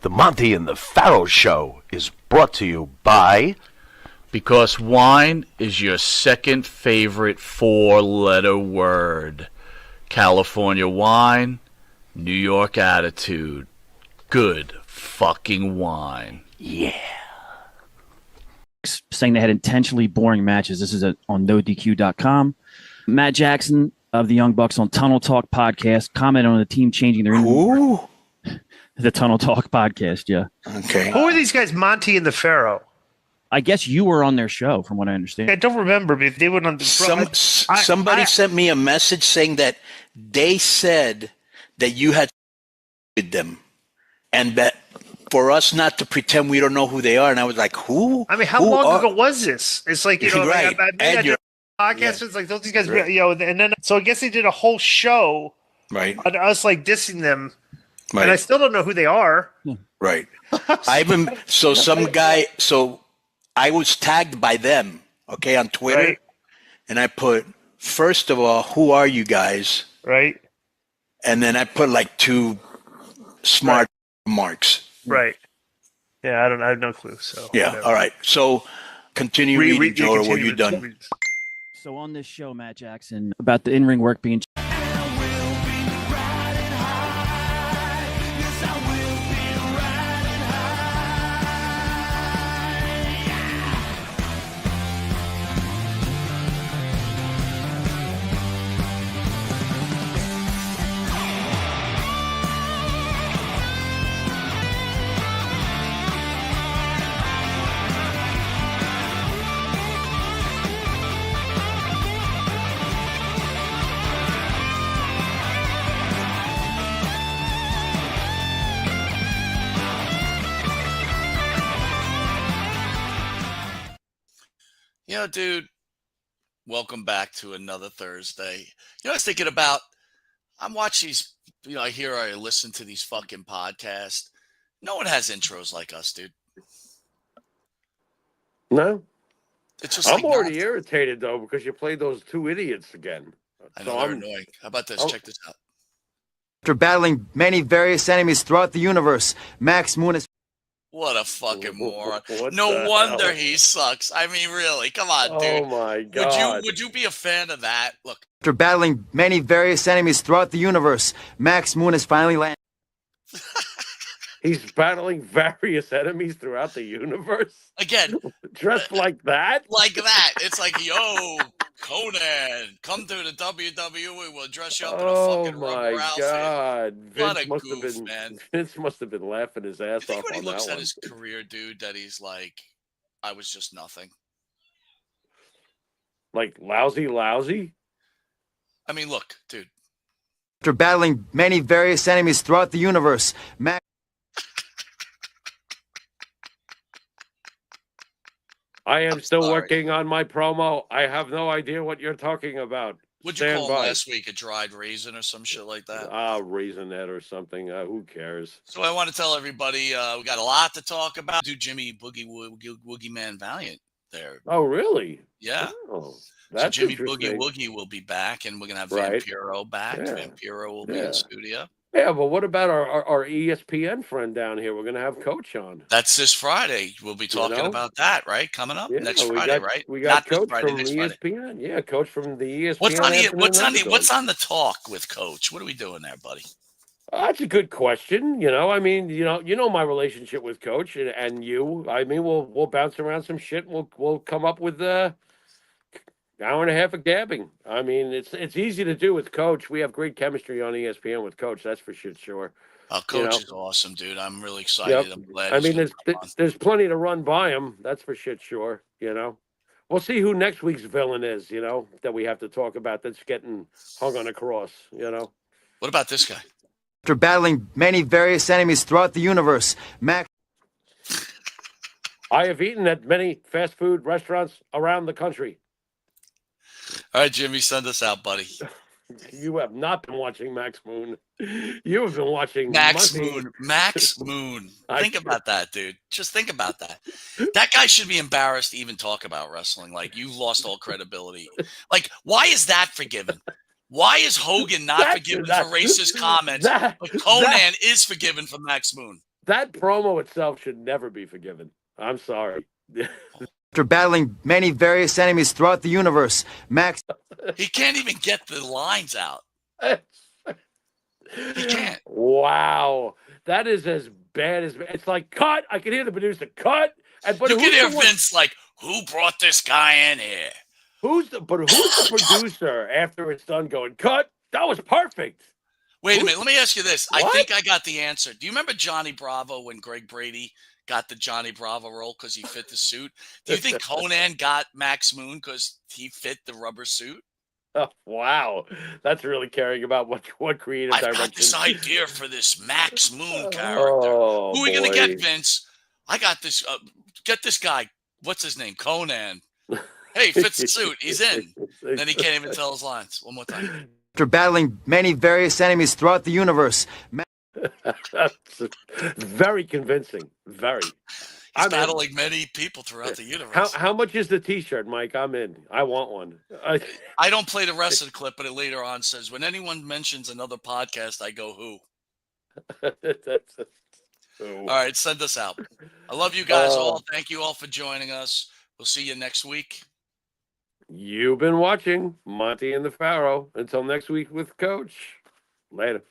The Monte and the Pharaoh Show is brought to you by... Because wine is your second favorite four-letter word. California wine, New York attitude. Good fucking wine. Yeah. Saying they had intentionally boring matches. This is on NoDQ.com. Matt Jackson of the Young Bucks on Tunnel Talk podcast commented on the team changing their... Who? The Tunnel Talk podcast, yeah. Okay. Who are these guys, Monte and the Pharaoh? I guess you were on their show, from what I understand. I don't remember, but if they went on the Somebody sent me a message saying that they said that you had with them, and that for us not to pretend we don't know who they are. And I was like, who? I mean, how long ago was this? It's like, you know, right. I did a podcast. It's like those guys, you know, and then so I guess they did a whole show, right? On us like dissing them, Right. and I still don't know who they are. Right. Some guy. So I was tagged by them, okay, on Twitter, Right. and I put, first of all, who are you guys? Right. And then I put like two smart marks. Right. Yeah, I have no clue. So Yeah. whatever. All right. So continue reading, Joe, or were continue you with- done? So on this show, Matt Jackson, about the in-ring work being... You know, dude, welcome back to another Thursday. You know, I was thinking about, I'm watching these, you know, I listen to these fucking podcasts. No one has intros like us, dude. No, It's just I'm like already nonsense. irritated though because you played those two idiots again. I know, they're annoying. How about this? Check this out. After battling many various enemies throughout the universe, Maxx Moon is... What a fucking moron. What No the wonder hell? he sucks. I mean, really. Come on, dude. Oh my god! Would you be a fan of that? Look. After battling many various enemies throughout the universe, Maxx Moon has finally landed... He's battling various enemies throughout the universe. Again, Dressed like that? like that. It's like, yo, Konnan, come to the WWE. We'll dress you up in a Oh fucking my rubber outfit. god! What Vince a must goof, have been. man. Vince must have been laughing his ass You think off when he on looks that at one. his career, dude, that he's like, I was just nothing? Like lousy. I mean, look, dude. After battling many various enemies throughout the universe, Maxx... I am still sorry. working on my promo. I have no idea what you're talking about. What'd you Stand call him by. last week? A dried raisin or some shit like that? Raisinette or something. Who cares? So I want to tell everybody we got a lot to talk about. Do Jimmy Woogie Man Valiant there. Oh, really? Yeah. Oh, So that's Jimmy Boogie interesting. Woogie will be back, and we're going to have Right. Vampiro back. Yeah. Vampiro will be Yeah. in studio. Yeah, but what about our ESPN friend down here? We're going to have Coach on. That's this Friday. We'll be talking know? about that, right? Coming up Yeah, next we Friday, got, right? We got Not this Coach Friday, from next Friday. ESPN. Yeah, Coach from the ESPN. What's Afternoon Underdog. on the talk with Coach? What are we doing there, buddy? That's a good question. You know, I mean, you know my relationship with Coach and you. I mean, we'll bounce around some shit. We'll come up with hour and a half of gabbing. I mean, it's easy to do with Coach. We have great chemistry on ESPN with Coach. That's for shit sure. Coach know? is awesome, dude. I'm really excited. Yep. I'm glad. I he's mean, gonna come on. there's plenty to run by him. That's for shit sure. You know, we'll see who next week's villain is. You know, that we have to talk about. That's getting hung on a cross. You know. What about this guy? After battling many various enemies throughout the universe, Maxx... I have eaten at many fast food restaurants around the country. All right, Jimmy, send us out, buddy. You have not been watching Maxx Moon. You have been watching Maxx Monte. Moon. Maxx Moon. I- Think about that, dude. Just think about that. That guy should be embarrassed to even talk about wrestling. Like, you've lost all credibility. Like, why is that forgiven? Why is Hogan not That- forgiven that- for racist comments, that- but Konnan is forgiven for Maxx Moon? That promo itself should never be forgiven. I'm sorry. After battling many various enemies throughout the universe, Maxx He can't even get the lines out. He can't. Wow. That is as bad as it's like cut. I can hear the producer cut. But You can hear who's the one- Vince like, who brought this guy in here? who's the producer after it's done going cut? That was perfect. Wait a minute. Let me ask you this. I What? think I got the answer. Do you remember Johnny Bravo when Greg Brady got the Johnny Bravo role because he fit the suit? Do you think Konnan got Maxx Moon because he fit the rubber suit? Oh, wow. That's really caring about what creative I've direction. got this idea for this Maxx Moon character. Oh, Who are we going to boy. get, Vince? I got this. Get this guy. What's his name? Konnan. Hey, fits the suit. He's in. Then he can't even tell his lines. One more time. after battling many various enemies throughout the universe, That's very convincing. Very. He's battling many people throughout the universe. How much is the T-shirt, Mike? I'm in. I want one. I don't play the rest of the clip, but it later on says, when anyone mentions another podcast, I go, who? All right, send us out. I love you guys all. Thank you all for joining us. We'll see you next week. You've been watching Monte and the Pharaoh. Until next week with Coach. Later.